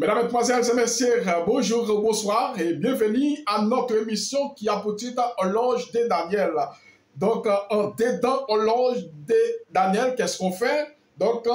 Mesdames, Mesdemoiselles et Messieurs, bonjour, bonsoir et bienvenue à notre émission qui a pour titre Horloge de Daniel. Donc, dedans Horloge de Daniel, qu'est-ce qu'on fait? Donc,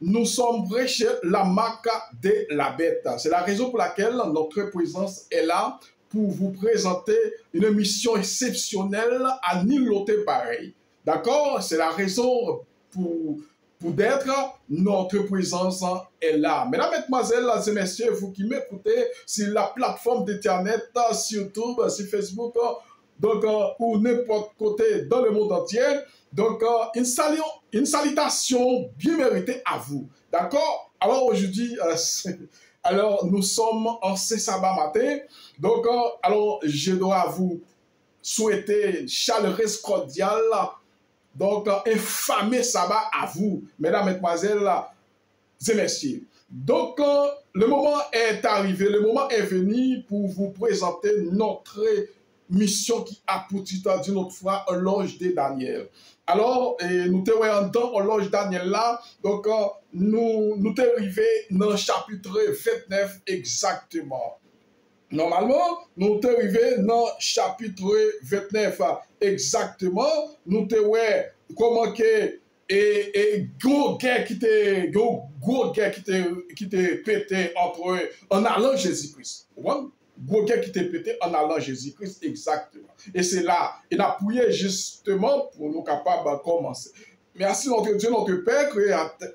nous sommes prêchés la marque de la bête. C'est la raison pour laquelle notre présence est là pour vous présenter une émission exceptionnelle à nul autre pareil. D'accord? C'est la raison pour d'être, notre présence est là. Mesdames, Mesdemoiselles et Messieurs, vous qui m'écoutez sur la plateforme d'Internet, sur YouTube, sur Facebook, donc, ou n'importe côté dans le monde entier, donc, une salutation bien méritée à vous. D'accord? Alors aujourd'hui, alors nous sommes en ce sabbat matin, donc, alors je dois vous souhaiter chaleureuse cordiale. Donc, infamé sabbat à vous, mesdames, mesdemoiselles et messieurs. Donc, le moment est arrivé, le moment est venu pour vous présenter notre mission qui a pour titre d'une autre fois Horloge de Daniel. Alors, nous te voyons dans Horloge de Daniel là, donc nous te arrivés dans le chapitre 29 exactement. Normalement, nous sommes arrivés dans le chapitre 29 exactement. Nous sommes comment que gros guerre qui était pété entre eux en allant Jésus-Christ. Gros guerre qui était pété en allant Jésus-Christ exactement. Et c'est là, il a prié justement pour nous capables de commencer. Merci notre Dieu, notre Père créateur.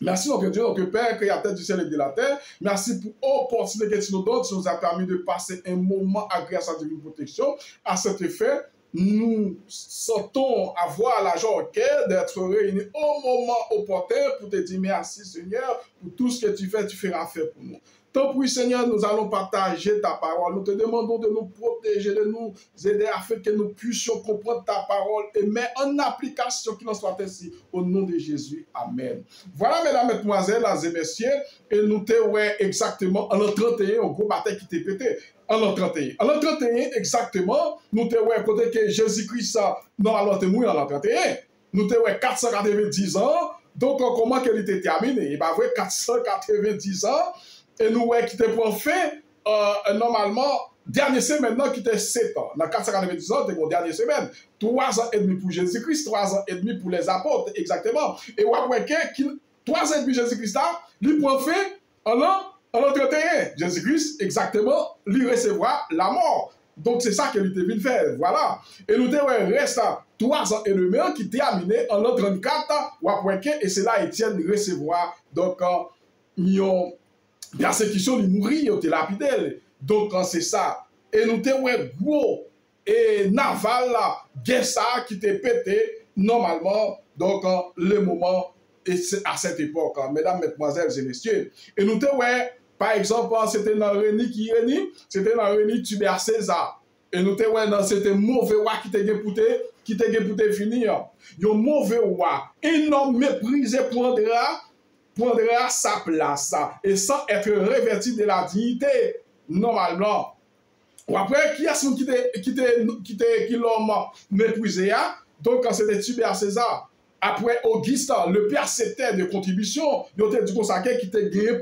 Merci notre Dieu, notre Père, créateur du ciel et de la terre. Merci pour l'opportunité que tu nous donnes. Tu nous as permis de passer un moment agréable à sa divine protection. À cet effet, nous sentons avoir la joie au cœur d'être réunis au moment opportun pour te dire merci Seigneur pour tout ce que tu fais, tu feras faire pour nous. Tant pis Seigneur, nous allons partager ta parole. Nous te demandons de nous protéger, de nous aider afin que nous puissions comprendre ta parole et mettre en application qu'il en soit ainsi. Au nom de Jésus. Amen. Voilà, mesdames, mesdemoiselles et messieurs, et nous te ouais exactement en l'an 31, au gros bataille qui t'est pété. En l'an 31. En l'an 31, exactement, nous te ouais côté que Jésus-Christ, normalement, te mouillé en l'an 31. Nous te ouais 490 ans. Donc, comment qu'elle était terminée? Il va avoir 490 ans. Et nous, qui te prend fin, normalement, dernière semaine, qui était 7 ans. Dans 490 ans, c'était mon dernière semaine. 3 ans et demi pour Jésus-Christ, 3 ans et demi pour les apôtres, exactement. Et on voit que 3 ans et demi Jésus-Christ, lui prend fin en l'an 31. Jésus-Christ, exactement, lui recevra la mort. Donc, c'est ça que lui devait faire. Voilà. Et nous, reste 3 ans et demi qui terminé en l'an 34. Et c'est là Étienne recevra. Donc, persécution, il mourit, il était lapidé. Donc, c'est ça. Et nous avons gros et naval, guerre qui était pété, normalement, donc, le moment, et à cette époque, mesdames, mesdemoiselles et messieurs. Et nous avons, par exemple, c'était dans Réni qui réunit, c'était dans Réni Tibère César. Et nous avons, c'était mauvais roi qui était pour finir. Un mauvais roi, énorme méprisé prendra sa place et sans être revêtu de la dignité normalement. Ou après, qui est-ce qui l'homme méprisé? Donc, c'était Tibère César. Après, Auguste, le percepteur de contribution, il était du consacré qui était gagné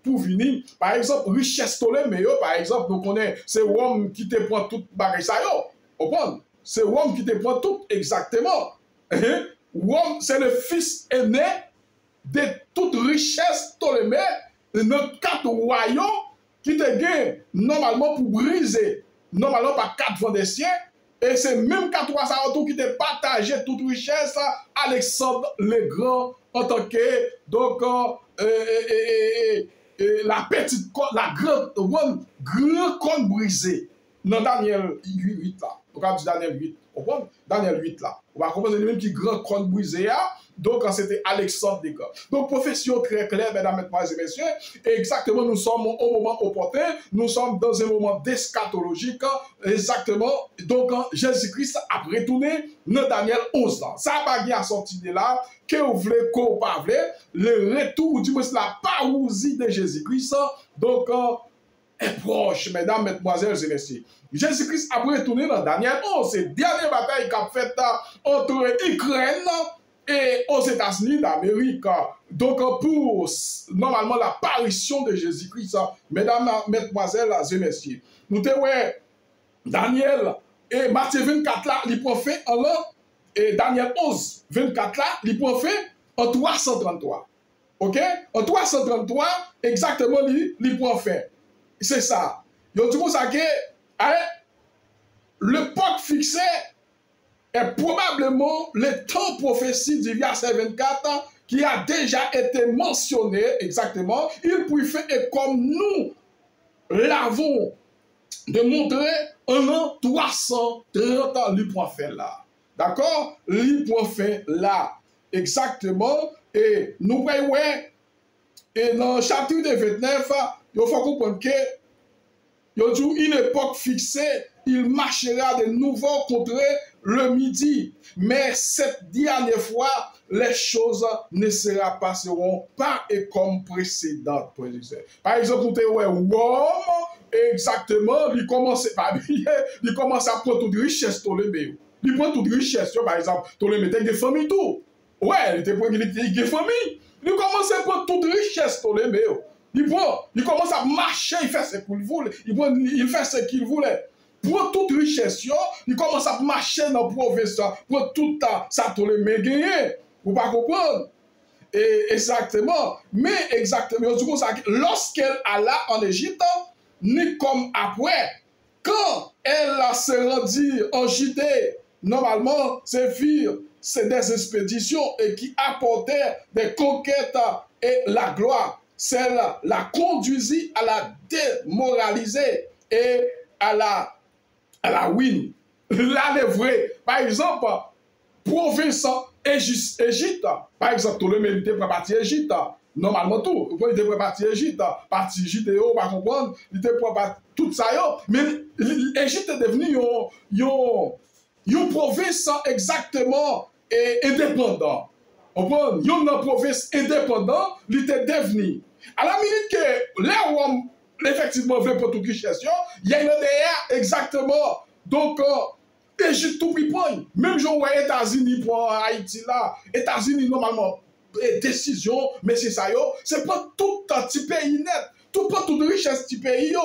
pour venir. Par exemple, richesse Ptolémée, par exemple, nous connaissons, c'est l'homme qui te prend tout bagage ça. C'est l'homme qui te prend tout exactement. L'homme, c'est le fils aîné de toute richesse Ptolémée, notre 4 royaumes qui te gagnent normalement pour briser, normalement par 4 vents des cieux, et c'est même 4 rois qui te partagé toute richesse, Alexandre le Grand, en tant que, donc, la petite côte, la grande côte brisée, dans Daniel 8 là, on va dire Daniel 8, Daniel 8 là, on va comprendre même qui grand côte brisée. Donc, c'était Alexandre des Gars. Donc, profession très claire, mesdames, mesdemoiselles et messieurs. Et exactement, nous sommes au moment opportun. Nous sommes dans un moment d'eschatologique. Exactement. Donc, Jésus-Christ a retourné dans Daniel 11 ans. Ça n'a pas bien sorti de là. Que vous voulez, que vous pas voulez. Le retour, du moins, la parousie de Jésus-Christ. Donc, est proche, mesdames, mesdemoiselles et messieurs. Jésus-Christ a retourné dans Daniel 11. C'est la dernière bataille qu'a faite entre Ukraine et aux États-Unis d'Amérique. Donc, pour normalement l'apparition de Jésus-Christ, mesdames, mesdemoiselles et messieurs, nous avons Daniel et Matthieu 24 là, il prend fait en l'an, et Daniel 11, 24 là, il prend fait en 333. Ok? En 333, exactement, il prend fait. C'est ça. Donc, du coup, ça que l'époque fixée est probablement le temps prophétie du verset 24 qui a déjà été mentionné exactement. Il peut faire et comme nous l'avons de montrer un an 330 ans, lui point fait là. D'accord? Lui point fait là. Exactement. Et nous voyons, et dans le chapitre 29, il faut comprendre que il y a une époque fixée, il marchera de nouveau contre le midi. Mais cette dernière fois, les choses ne passeront pas et comme précédentes. Par exemple, vous avez Rome, exactement, il commence à prendre toute richesse Ptolémée. Il prend toute richesse, par exemple, Ptolémée était des familles tout. Ouais, il était des familles. Il commence à prendre toute richesse Ptolémée. Il commence à marcher, il fait ce qu'il voulait. Il fait ce qu'il voulait. Pour toute richesse, il commence à marcher dans la province pour toute sa Ptolémée gagner. Vous ne comprenez? Et exactement. Mais exactement, lorsqu'elle alla en Égypte, ni comme après, quand elle se rendit en Judée, normalement, ses filles, c'est des expéditions et qui apportaient des conquêtes et la gloire. Celle la conduisit à la démoraliser et à la win. Là, les vrais. Par exemple, province Égypte, par exemple, tout le monde était parti Égypte. Normalement, tout. Il était parti Égypte, parti Judéo, pas comprendre. Il était parti tout ça. Mais l'Égypte est devenu une province exactement indépendante. Une province indépendante, il était devenu. À la minute que là où effectivement veut pour toute richesse, il y a une derrière exactement. Donc, Égypte tout prend. Même si on voit États-Unis pour Haïti là, États-Unis normalement, décision, mais c'est ça, c'est pas tout un petit pays net, tout pas toute richesse petit pays.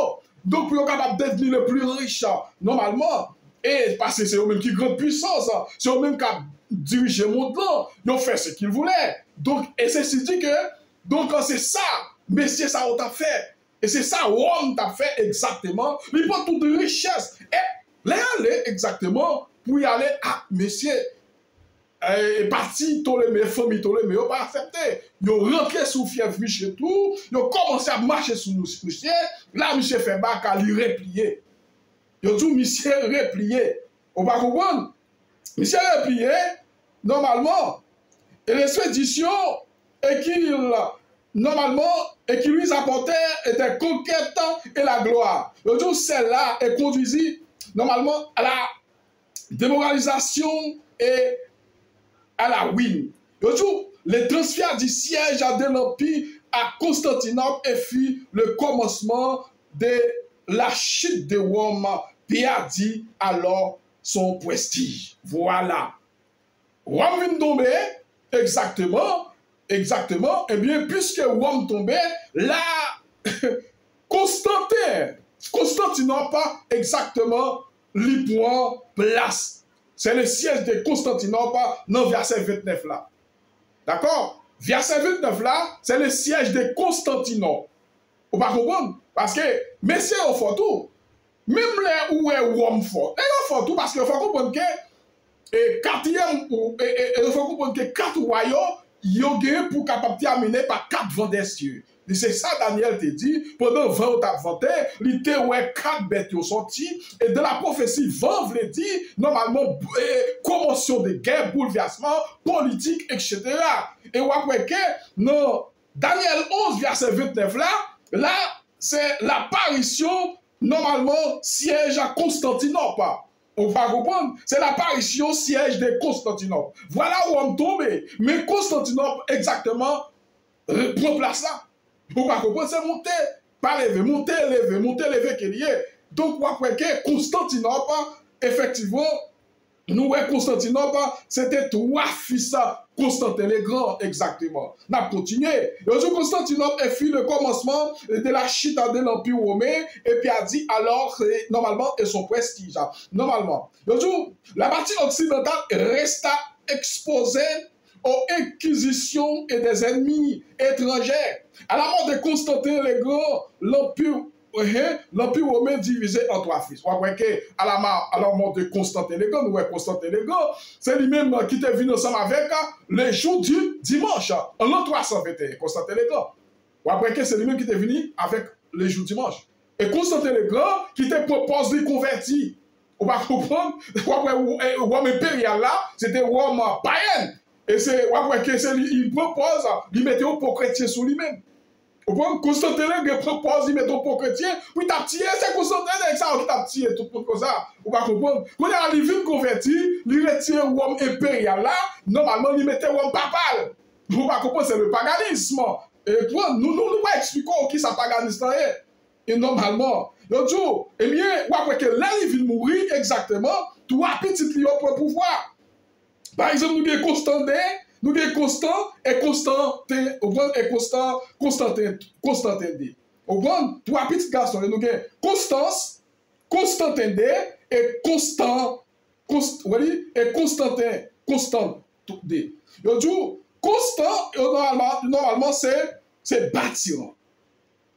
Donc, pour être capable de devenir le plus riche, normalement, et parce que c'est eux-mêmes qui grande puissance, c'est eux-mêmes qui dirigent le monde là, ils ont fait ce qu'ils voulaient. Donc, et c'est dit que, donc, c'est ça, messieurs, ça on t'a fait. Et c'est ça, Rome t'a fait exactement. Il prend toute richesse. Et là, aller exactement pour y aller, messieurs, et parti, Ptolémée, famille Ptolémée, ils n'ont pas accepté. Ils ont rentré sous fièvre et tout, ils ont commencé à marcher sous nous, monsieur. Là, monsieur fait bac à lui replier. Ils ont dit, monsieur, replié. On va comprendre. Monsieur replié, normalement, et l'expédition, et qu'il, normalement, et qui lui apportait était conquête et la gloire. Ils ont dit, celle-là est conduisie, normalement, à la démoralisation et à la win. Ils ont dit, le transfert du siège de l'Empire à Constantinople et fut le commencement de la chute de Rome, perdit alors son prestige. Voilà. Rome vient tomber, exactement, et bien, puisque Rome tombait, là, Constantinople, exactement, lui prend place. C'est le siège de Constantinople dans verset 29 là. D'accord? Verset 29 là, c'est le siège de Constantinople. Vous ne comprenez? Parce que, messieurs, on fait tout. Même là où est Rome fort. Et on fait tout parce qu'il faut comprendre que il faut comprendre que 4 royaumes, ils ont gagné pour capable terminer par 4 vents des cieux. Et c'est ça Daniel te dit, pendant 20 ou 20 il te ouais 4 bêtes qui sont sorties, et dans la prophétie, 20 veut dire, normalement, commotion de guerre, bouleversement, politique, etc. Et on voit que, dans Daniel 11, verset 29 là, c'est l'apparition, normalement, siège à Constantinople. On va comprendre, c'est l'apparition siège de Constantinople. Voilà où on tombe, mais Constantinople, exactement, prend place là. Vous va comprendre, c'est monter, pas lever, monter, lever qu'il y ait. Donc, on voit que Constantinople, effectivement, Nous, Constantinople, c'était trois fils Constantin le Grand, exactement. On a continué. Le jour Constantinople fut le commencement de la chute de l'Empire romain, et puis a dit alors, normalement, et son prestige. Normalement. Le jour, la partie occidentale resta exposée aux inquisitions et des ennemis étrangers. À la mort de Constantin le Grand, l'Empire romain divisé en trois fils. On voit que à la mort de Constantin le Grand, Constantin le Grand, c'est lui-même qui était venu ensemble avec les jours du dimanche, en l'an 321, Constantin le Grand. On voit que c'est lui-même qui était venu avec les jours du dimanche. Et Constantin le Grand qui te propose de convertir. On va comprendre, Rome impérial là, c'était Rome païen. Et c'est, on voit que c'est lui, il propose, il mettait au pour chrétien sur lui-même. Constantin le propose, il met ton pour chrétien, oui, t'as tiré, c'est Constantin avec ça, qui t'a tiré, tout le monde comme ça. On va comprendre. Quand il arrive converti, il retire Rome impérial là, normalement, il mettait Rome papal. On va comprendre, c'est le paganisme. Et nous va expliquer qui ça paganisme est. Et normalement, l'autre jour, eh bien, on voit que là, il vient mourir exactement, trois petites lions pour pouvoir. Par exemple, nous avons Constantin, nous avons Constant et Constantin, et Constantin D. Au grand, trois petits garçons, nous avons Constance, Constantin D et Constantin D. Le jour, Constant, normalement, c'est bâtiment.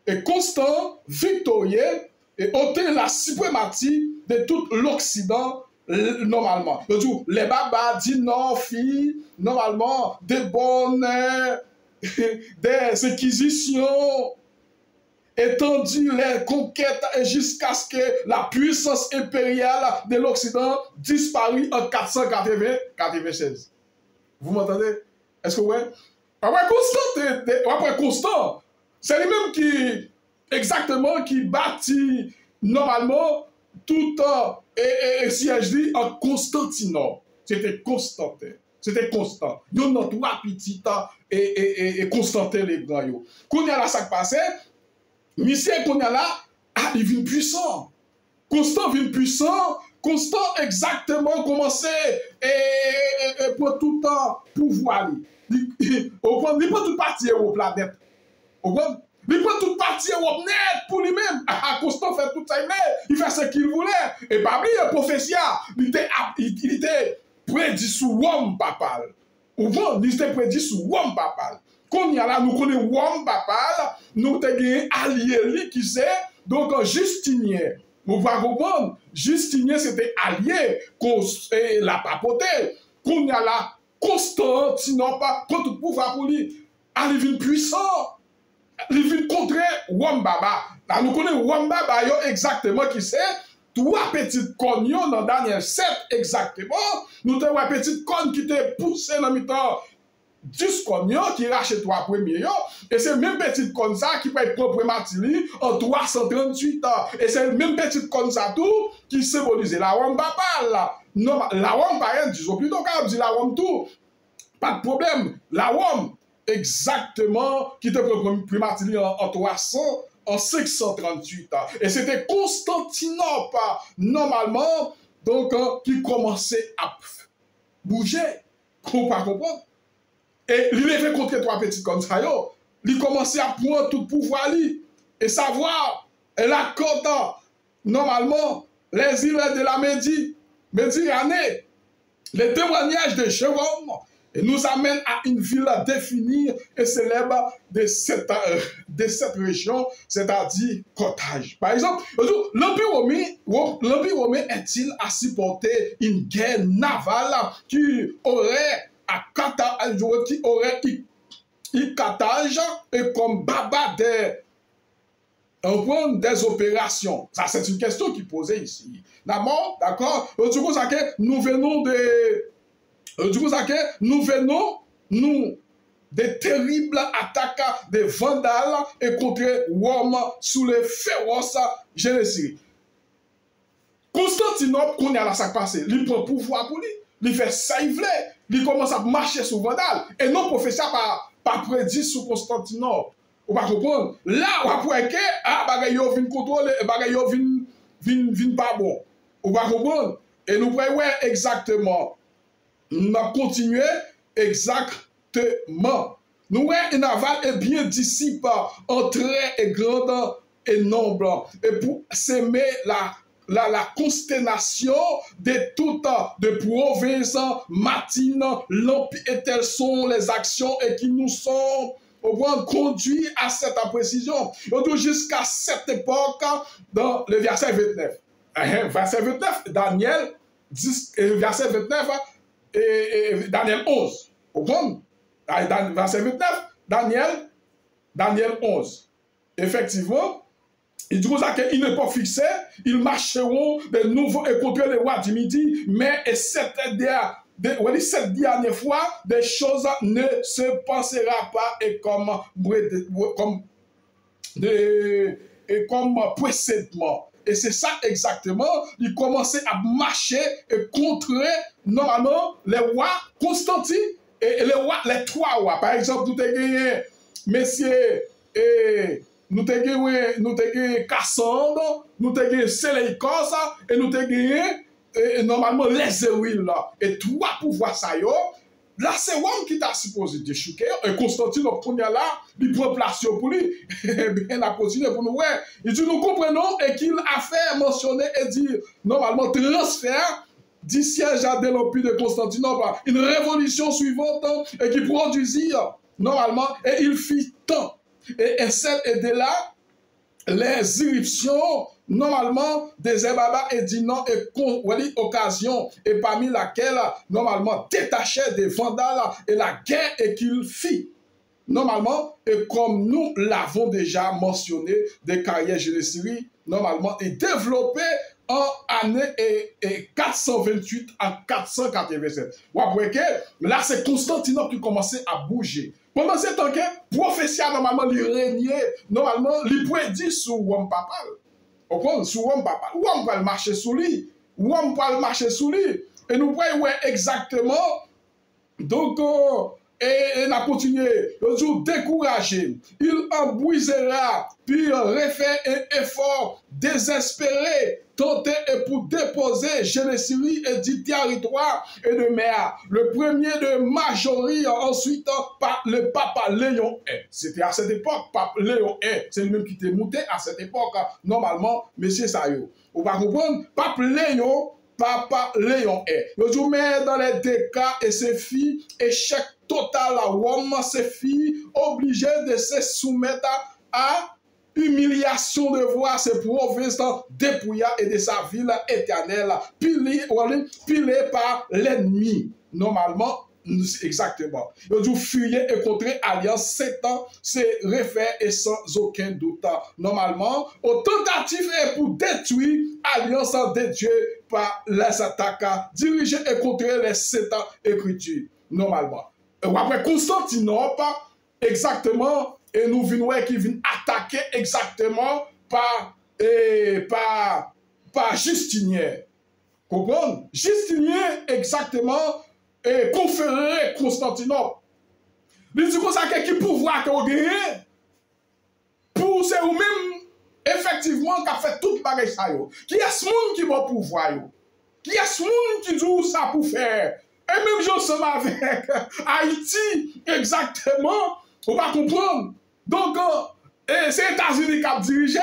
Et Constant, victorieux, et ôter la suprématie de tout l'Occident normalement. Le jour, les babas disent non, filles, normalement, des bonnes, des acquisitions, étendu les conquêtes jusqu'à ce que la puissance impériale de l'Occident disparut en 496. Vous m'entendez? Est-ce que ouais? Après Constant, c'est lui-même qui, exactement, qui bâtit normalement tout et si je dis en Constantinople. C'était Constantin. C'était Constant. Il y a trois petits et Constantin les grands. Quand il y a là ça qui passait, monsieur quand il y a là, il vient puissant. Constant vient puissant. Constant exactement commencé et pour tout le temps pouvoir. Il prend toute partie au planète. Il prend toute partie au net pour lui-même. Constant fait tout ça, il fait ce qu'il voulait. Et parmi les prophéties, il était prédit sous Rome papal. Il était prédit sous Rome papal. Quand il y a là, nous connaissons Rome papal, nous avons allié qui c'est, donc Justinien. Vous pouvez comprendre, Justinien c'était allié et la papauté. Quand il y a là, Constantinople, contre tout pouvoir pour lui, il vient puissant. Il vient contre Wambaba. Là, nous connaissons Wambaba exactement qui c'est. Trois petites connes dans Daniel 7 exactement. Nous avons une petite conne qui était poussée dans le temps 10 connes qui rachète trois premiers. Et c'est même petite conne ça qui peut être propre matili en 338 ans. Et c'est même petite conne ça tout qui symbolise la Wambaba. Non, la Wambaba, disons plutôt qu'on dit la Wambaba tout. Pas de problème. La Wambaba. Exactement, qui était primatili en 300, en 538. Et c'était Constantinople, normalement, donc, qui commençait à bouger. On va comprendre. Et il avait contre trois petites comme ça, il commençait à prendre tout pouvoir, et savoir, et la côte, normalement, les îles de la Méditerranée, les témoignages de Jérôme, et nous amène à une ville définie et célèbre de cette région, c'est-à-dire Carthage. Par exemple, l'Empire romain est-il à supporter une guerre navale qui aurait Carthage et comme baba des opérations? Ça, c'est une question qui est posée ici. D'accord? Nous venons des terribles attaques des Vandales et contre Rome sous les féroces génocides. Constantinople, qu'on y a là, ça passé, il prend pouvoir pour lui, il fait ça, il commence à marcher sous Vandale, et non professeur pas prédit sous Constantinople. On va comprendre. Là, on va pouvoir que, bagay yo vin contrôler, bagay yo vin pas bon. On va comprendre. Et nous voyons exactement. Nous continuons exactement. Nous voyons un aval et bien disciple en très et grand et nombre. Et pour s'aimer la consternation de toutes de provinces, matines, l'empire et telles sont les actions et qui nous sont conduits à cette précision. Jusqu'à cette époque, dans le verset 29. Verset 29, Daniel 10, verset 29 et Daniel 11. Vous comprenez? Verset 29, Daniel 11. Effectivement, il dit qu'il n'est pas fixé, ils marcheront de nouveau et contre les rois du Midi, mais cette dernière fois, des choses ne se passera pas et comme précédemment. Et c'est ça exactement, il commençait à marcher et contrer normalement les rois Constantine et les trois rois. Par exemple, nous avons gagné, messieurs, nous avons gagné Cassandre, nous avons gagné Séléikos et nous avons gagné normalement les Érules. Et trois pouvoirs, ça y est. Là, c'est l'homme qui t'a supposé déchouquer. Et Constantine, au premier là, il prend place pour lui. Et bien, il a continué pour nous. Ouais. Il dit, nous comprenons et qu'il a fait mentionner et dire, normalement, transfert du siège de l'empire de Constantinople, une révolution suivante et qui produisit, normalement, et il fit tant. Et celle et de là, les irruptions, normalement, des Ebaba et Dinan et occasion, et parmi laquelle, normalement, détachait des Vandales et la guerre et qu'il fit. Normalement, et comme nous l'avons déjà mentionné, des carrières Génésyrie, normalement, est développé en année 428 à 487. Vous voyez que là, c'est Constantinople qui commençait à bouger. Pendant ce temps que prophétia, normalement, il régnait, normalement, il prédit sur Wam Papal. Vous comprenez? Sur Wam Papal. Wam va marcher sous lui. Wam va marcher sous lui. Et nous voyons exactement. Donc, et il a continué. Le jour découragé, il embrouillera, puis refait un effort désespéré, tenté et pour déposer Génésyrie et du territoire et de mer. Le premier de Majorie, ensuite par le papa Léon I. C'était à cette époque, pape Léon I. C'est lui-même qui était monté à cette époque, normalement, monsieur Sayo. Vous va comprendre? Pape Léon, papa Léon I. Le jour met dans les deux cas et ses filles, échec total à Rome, ses filles obligées de se soumettre à humiliation de voir ses provinces dépouillées et de sa ville éternelle, pilée par l'ennemi. Normalement, exactement. Ils ont fuyé et contré alliance 7 ans, c'est refait et sans aucun doute. Normalement, aux tentatives et pour détruire alliance de Dieu par les attaques dirigées et contrées les 7 ans écritures. Normalement. Et après Constantinople, exactement, et nous venons qui viennent attaquer exactement par Justinien. Comprenez? Justinien, exactement, et conféré Constantinople. Il dit que ça qui pouvoir que vous gagnez, pour c'est vous-même, effectivement, qui a fait toute bagage ça. Qui est ce monde qui va pouvoir? Qui est ce monde qui dit ça pour faire? Et même je sommes avec Haïti, exactement, on va comprendre. Donc, c'est les États-Unis qui ont dirigé,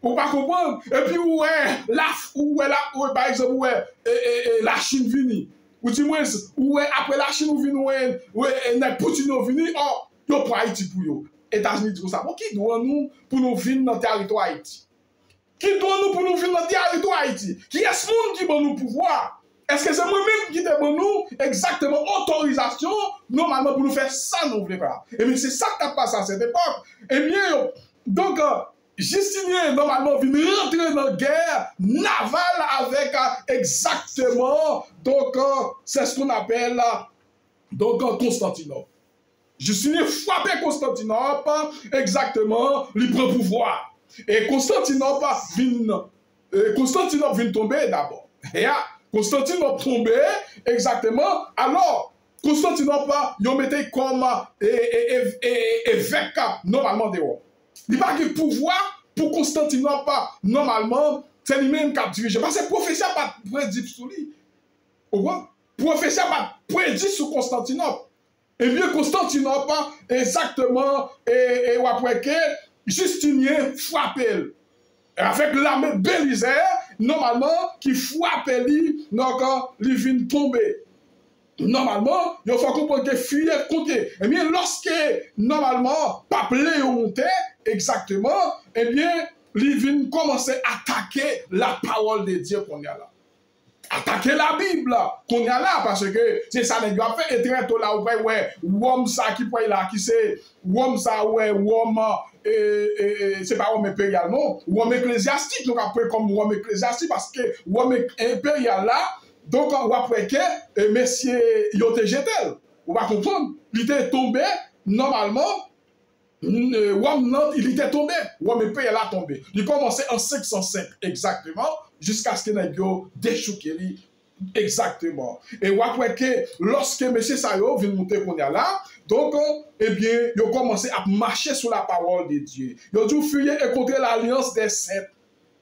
on va comprendre. Et puis, par exemple, la Chine vini. Ou du moins, après la Chine vini, Poutine vini, oh, yo pour Haïti pour yo. États-Unis disent ça. Bon, qui doit nous pour nous venir dans le territoire Haïti? Qui doit nous pour nous venir dans le territoire Haïti? Qui est ce monde qui va nous pouvoir? Est-ce que c'est moi-même qui te donne nous exactement autorisation normalement pour nous faire ça nous voulons pas? Et bien c'est ça qui a passé à cette époque. Et bien, donc, Justinien normalement vient rentrer dans la guerre navale avec exactement, donc c'est ce qu'on appelle donc Constantinople. Justinien frappait Constantinople exactement, il prend pouvoir. Et Constantinople vient tomber d'abord. Et Constantinople tombé, exactement. Alors, Constantinople, ils mettait comme évêque normalement de Rome. Il n'y a pas de pouvoir pour Constantinople, normalement, c'est lui-même qui a dirigé. Parce que le professeur n'a pas prédit sur lui. Prophétie a prédit sur Constantinople. Et bien Constantinople, exactement, et après que Justinien frappe avec l'armée Bélisaire, normalement, qui frappe lui, donc, il vient tomber. Normalement, il faut comprendre que fuir contre. Eh bien, lorsque, normalement, pape Léon montait, exactement, eh bien, il vient commencer à attaquer la parole de Dieu qu'on y a là. Attaquer la Bible qu'on y a là, parce que c'est ça, les gars, fait, et très tôt là, ouais, l'homme ça qui peut là, qui c'est, l'homme ça, ouais, l'homme, c'est pas l'homme impérial, non, l'homme ecclésiastique, donc après, comme l'homme ecclésiastique, parce que l'homme impérial là, donc, on va après que, messieurs, il était jeté, on va comprendre, il était tombé, normalement, il était tombé, l'homme impérial a tombé. Il commençait en 505, exactement, jusqu'à ce qu'il ait déchouqué exactement. Et après que lorsque M. Sayo vient monter qu'on est là, donc, eh bien, il a commencé à marcher sur la parole de Dieu. Il a dû fuir et contrer l'alliance des saints,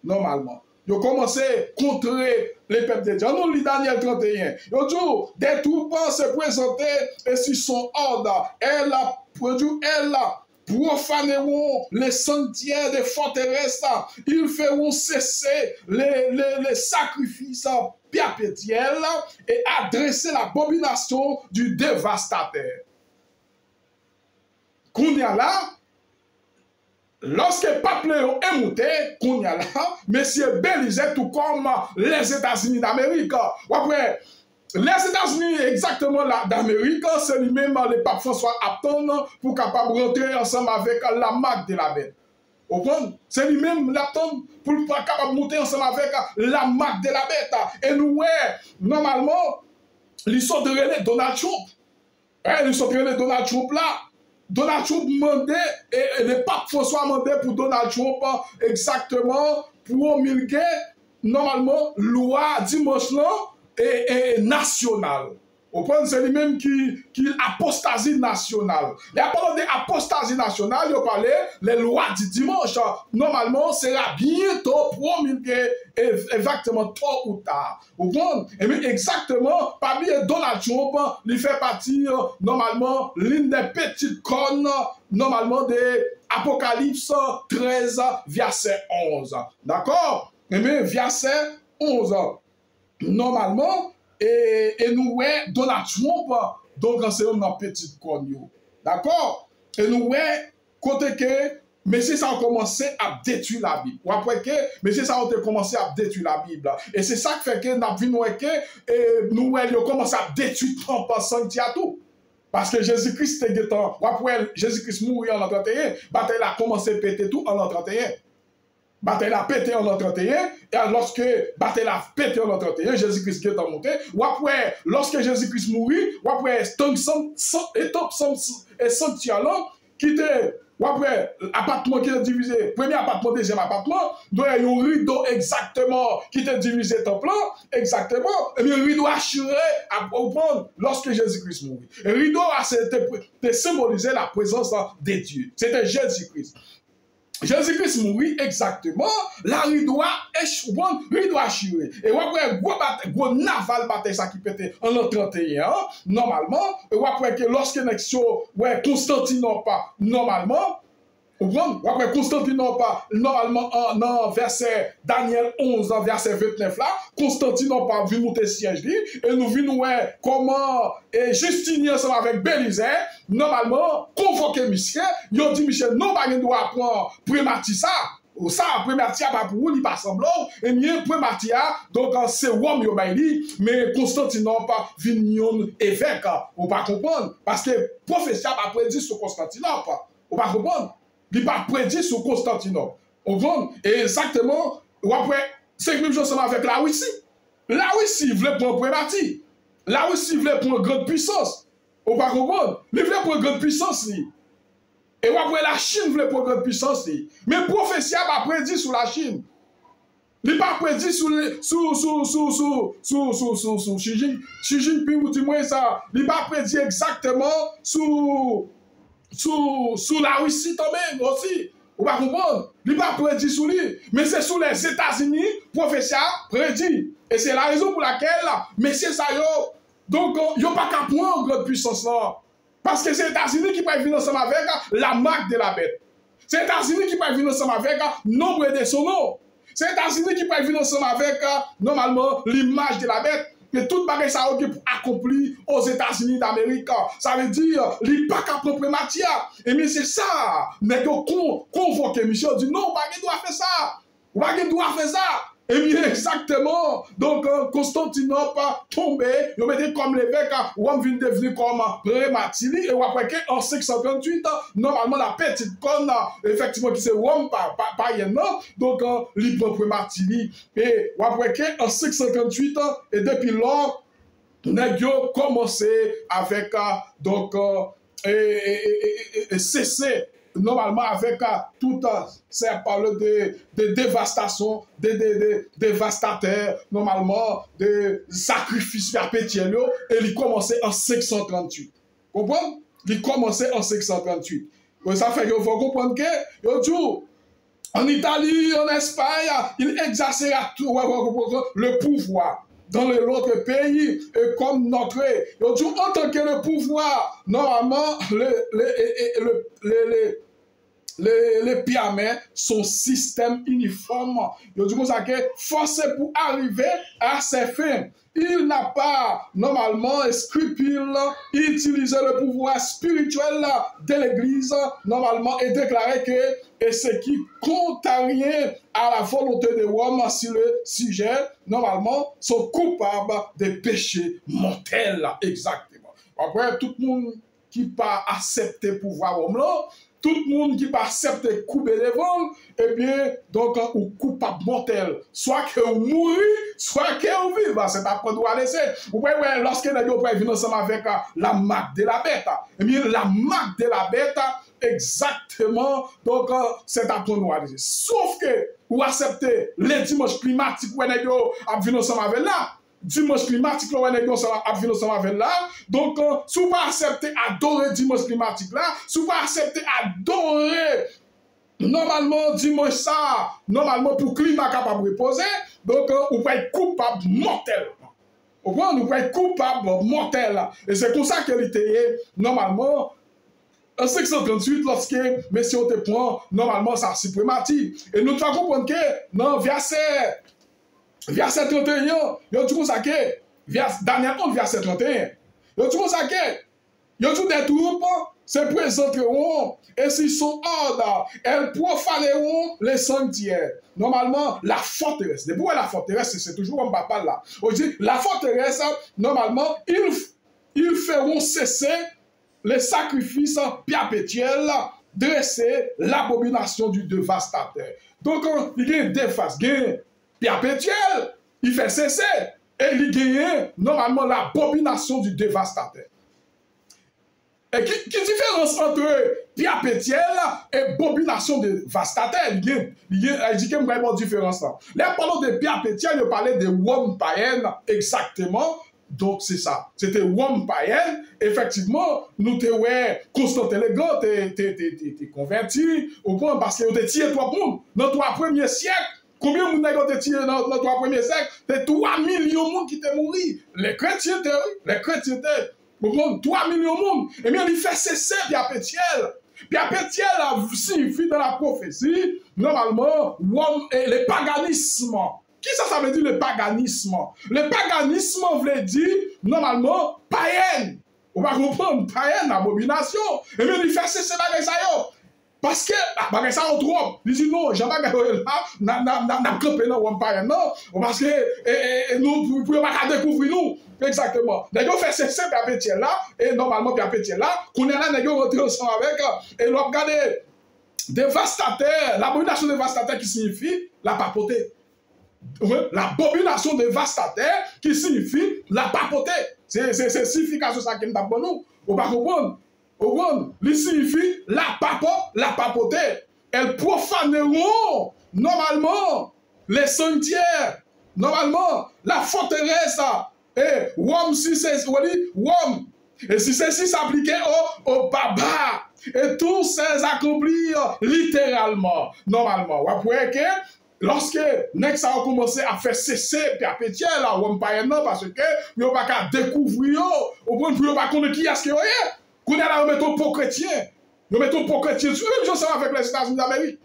normalement. Il a commencé à contrer les peuples de Dieu. On lit Daniel 31. Il a dit, des troupes se présenter et sur son ordre. Elle a produit, elle a profaneront les sentiers des forteresses, ils feront cesser les sacrifices perpétuels et adresser l'abomination du dévastateur. Qu'on y a là, lorsque Pape Léon est monté, qu'on y a là, Monsieur Bélisaire, tout comme les États-Unis d'Amérique. Après, les États-Unis, exactement d'Amérique, c'est lui-même le pape François Apton pour capable rentrer ensemble avec la marque de la bête. C'est lui-même l'Apton pour capable monter ensemble avec la marque de la bête. Et nous, normalement, ils sont de Donald Trump. Ils sont de Donald Trump là. Donald Trump demandait, et le pape François demandait pour Donald Trump exactement pour promulguer, normalement, loi dimanche là. Et national. C'est lui-même qui apostasie nationale. Et à parler d'apostasie nationale, il parlait les lois du dimanche. Normalement, c'est là bientôt promulgué, exactement tôt ou tard. Et bien exactement, parmi Donald Trump, il fait partie, normalement, l'une des petites connes, normalement, de Apocalypse 13, verset 11. D'accord? Et bien, verset 11. Normalement, et nous, Donald Trump, donc, c'est une petite conne. D'accord? Et nous, côté que, messieurs, ça a commencé à détruire la Bible. Ou après que, messieurs, ça a commencé à détruire la Bible. Et c'est ça qui fait que, nous, avons commencé à détruire en passant tout. Parce que Jésus-Christ était guettant. Ou après, Jésus-Christ mourit en l'an 31, bataille a commencé à péter tout en l'an 31. Bataille a pété en l'an 31, et lorsque bataille a pété en l'an 31, Jésus-Christ est monté, ou après, lorsque Jésus-Christ mourit, ou après, et sanctuaire qui était, ou après, appartement qui est divisé, premier appartement, deuxième appartement, donc il y a un rideau exactement qui était divisé en plan, exactement, et bien, le rideau assuré à prendre lorsque Jésus-Christ mourit. Le rideau a symbolisé la présence de Dieu. C'était Jésus-Christ. Jésus-Christ mourit exactement, la rideau assuré. Et après, gros naval bataille ça qui pétait en l'an 31, normalement, et après que lorsque l'action, Constantinople, normalement, après Constantinople, normalement, dans verset Daniel 11, dans verset 29 là, Constantinople vient monter siège et nous venons comment Justinien ensemble avec Bélisaire, normalement, convoquer Michel, ils ont dit Michel, non, pas de doit prendre Prématia. Ou ça, Prématia, pas pour lui, pas semblant, et bien Prématia, donc c'est Rome, mais Constantinople vient évêque, on va comprendre, parce que prophétie a prédit sur Constantinople, on va comprendre. Il n'a pas prédit sur Constantinople. Et exactement, après, c'est la même chose avec la Russie. La Russie voulait prendre Prématie. La Russie voulait prendre grande puissance. On va comprendre. Il voulait prendre grande puissance. Et après, la Chine voulait prendre grande puissance. Mais prophétie n'a pas prédit sur la Chine. Il n'a pas prédit sur Xi Jinping, ou du moins ça. Il n'a pas prédit exactement sur la Russie quand même aussi. Vous ne comprenez? Il n'est pas prédit sous lui. Mais c'est sous les États-Unis, professeur prédit. Et c'est la raison pour laquelle, messieurs, ça y est. Donc, il n'y a pas qu'à prendre grande puissance là. Parce que c'est les États-Unis qui peuvent venir ensemble avec la marque de la bête. C'est les États-Unis qui peuvent venir ensemble avec le nombre de son nom. C'est les États-Unis qui peuvent venir ensemble avec, normalement, l'image de la bête. Et tout bagage ça pour accomplir aux États-Unis d'Amérique. Ça veut dire, il n'y a pas qu'à prendre matière. Et mais c'est ça. Mais qu'on convoque Michel dit non, pas doit faire ça. Pas doit faire ça. Et bien exactement, donc Constantinople tombé, il mettait comme l'évêque, Rome vient devenir comme Prématili, et après en 538, normalement la petite conne, effectivement, qui c'est Rome, pas donc libre Prématili, et après en 558, et depuis là, nous avons commencé avec, donc, cesser normalement avec tout ça parle de dévastation, de dévastateurs, normalement de sacrifices perpétuels, et il commençait en 538. Vous comprenez? Il commençait en 538. Ça fait qu'il faut comprendre que en Italie, en Espagne, il exerçait le pouvoir dans l'autre pays, et comme notre, en tant que le pouvoir, normalement, les pyramèdes sont système uniforme. Je dis comme ça que forcé pour arriver à ses fins. Il n'a pas normalement scrupule utiliser le pouvoir spirituel de l'Église normalement et déclarer que et ce qui compte à rien à la volonté de Rome sur le sujet normalement sont coupables des péchés mortels. Exactement. Après tout le monde qui pas accepté le pouvoir Rome là, tout le monde qui pas accepter couper les vols, eh bien, donc, ou coupable mortel. Soit que vous mourrez, soit que vous vivez. C'est pas qu'on doit laisser. Vous voyez, lorsque nous venons ensemble avec la marque de la bête, eh bien, la marque de la bête, exactement, donc, c'est à qu'on doit laisser. Sauf que, vous acceptez les dimanches climatiques, où nous venons ensemble avec là, dimanche climatique là, donc si vous pas accepter adorer dimanche climatique là, si vous pas accepter adorer normalement dimanche ça, normalement pour climat capable de reposer, donc vous pouvez être coupable mortel. Vous pouvez être coupable mortel. Et c'est pour ça qu'il était normalement en 538, lorsque messieurs te prend normalement sa suprématie. Et nous devons comprendre que dans verset 31, il y a tout ça que, Daniel 11, verset 31, il y a tout ça que, il y a tout des troupes, se présenteront, et s'ils sont hors, elles profaneront les sanctuaires. Normalement, la forteresse. Et pourquoi la forteresse, c'est toujours un papa là. On dit, la forteresse, normalement, ils feront cesser les sacrifices perpétuels, dresser l'abomination du dévastateur. Donc, il y a deux faces. Perpétuel, il fait cesser et il gagne normalement l'abomination du dévastateur. Et qui différence entre perpétuel et abomination dévastateur? Il dit qu'il y a une différence là. Là, parlant de perpétuel, il parlait de Rome païenne exactement. Donc, c'est ça. C'était Rome païenne. Effectivement, nous te ouais, Constantin le Grand, t'es converti, au point parce qu'il a tiré trois mondes dans le 3 premiers siècles. Combien de gens ont tiré dans le 3 premiers siècles? C'est 3 millions de monde qui étaient morts. Les chrétiens, 3 millions de monde. Et bien, il fait cesser perpétuel. Perpétuel signifie dans la prophétie, normalement, le paganisme. Qui ça veut dire le paganisme? Le paganisme veut dire, normalement, païenne. On va comprendre, païenne, abomination. Et bien, il fait cesser la ça. Parce que, ça on trouve. Il dit non, j'ai pas gagné là, n'a campé dans Rome païen, non. Parce que nous ne pouvons pas découvrir nous. Exactement. Nous avons fait cesser perpétuel là, et normalement perpétuel là, qu'on est là, nous avons rentré ensemble avec, et nous avons regardé dévastateur, l'abomination dévastateur qui signifie la papauté. L'abomination dévastateur qui signifie la papauté. C'est signification ça qui nous donne pour nous. On va comprendre. Il signifie la papauté. Elles profaneront normalement les sanctuaires, normalement la forteresse. Et Rome, si c'est Rome, et si ceci s'appliquait aux barbares, Et tout s'est accompli littéralement, normalement. Vous voyez que lorsque Nex a commencé à faire cesser perpétuel, là, on pas non parce que vous pas qu'à découvrir, au point de vue, pas connaître qui est-ce que vous est. Qu'on est là, on met pour chrétien. Nous mettons pour chrétien, même chose avec les États-Unis d'Amérique.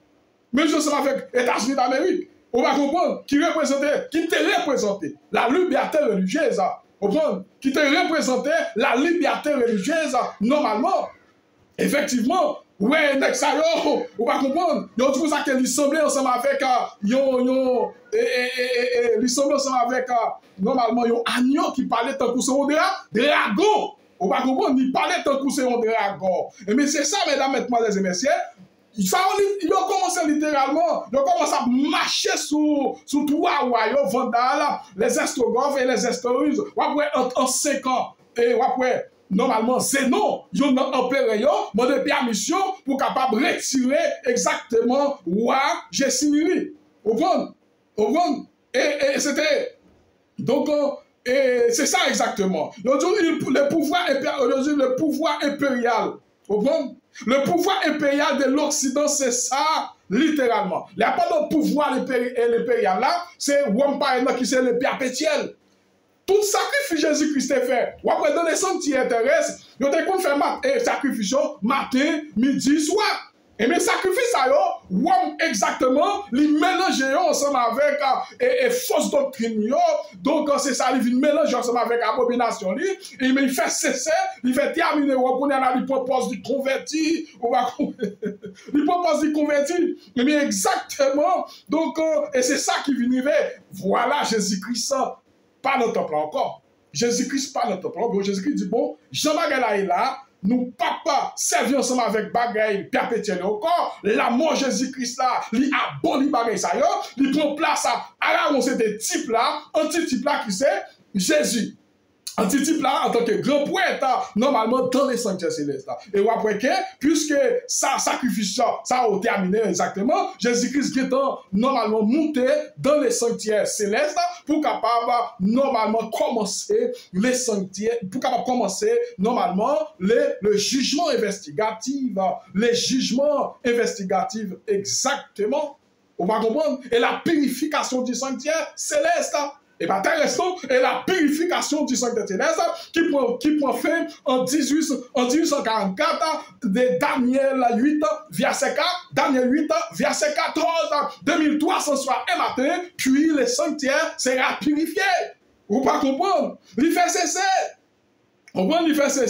Même chose avec les États-Unis d'Amérique. On va comprendre qui représentait, qui te représentait la liberté religieuse. On comprend qui te représentait la liberté religieuse normalement. Effectivement, ouais, Nex on va comprendre. Yo tout ça qu'il semblait ensemble avec il semblait ensemble avec normalement un agneau qui parlait tant que c'est un dragon. On va comprendre, il parlait tant que c'est un dragon. Mais c'est ça, mesdames, mesdemoiselles et messieurs. Ça, ils ont commencé littéralement, ils ont commencé à marcher sous trois royaumes, Vandal, les Ostrogoths et les Estorus. Après, en 5 ans, et après, normalement, c'est non, ils ont empéré, ils ont de permission pour capable retirer exactement roi Gessimiri. Vous comprenez? Et c'était. Donc, et c'est ça exactement. Le pouvoir impérial. Vous comprenez? Le pouvoir impérial de l'Occident, c'est ça, littéralement. Il n'y a pas de pouvoir impérial là, c'est Wampire qui c'est le perpétuel. Tout sacrifice Jésus-Christ est fait. Ou après, dans les sangs qui intéressent, ils ont fait sacrifice matin, midi, soir. Et mes sacrifices, exactement, les mélanger ensemble avec fausse doctrine. Donc, c'est ça, ils mélangent ensemble avec abomination. Et il fait cesser, il fait terminer, il propose du converti. Il propose du converti. Mais exactement, donc, et c'est ça qui vient. Voilà Jésus-Christ, pas le temple encore. Jésus-Christ, pas le temple. Jésus-Christ dit, bon, Jean-Baptiste est là. Nous, papa, servis ensemble avec bagaille perpétuel encore. L'amour Jésus-Christ là, il aboli bagaille ça yo. Il prend place à là où c'était type là, anti-type là qui c'est Jésus. Anti-type là, en tant que grand poète, normalement dans les sanctuaires célestes. Et après que, puisque ça sacrifice ça a terminé exactement, Jésus-Christ est normalement monté dans les sanctuaires célestes pour capable normalement commencer les sanctuaires, pour capable commencer normalement le jugement investigatif, les jugements investigatifs exactement. On va comprendre. Et la purification du sanctuaire céleste. Et pas intéressant, et la purification du sanctuaire céleste qui prend fin en 1844 de Daniel 8, verset 4, Daniel 8, verset 14, 2300 soirs et matin, puis le sanctuaire sera purifié. Vous pas comprendre? Il fait cesser. On va lui faire cesser.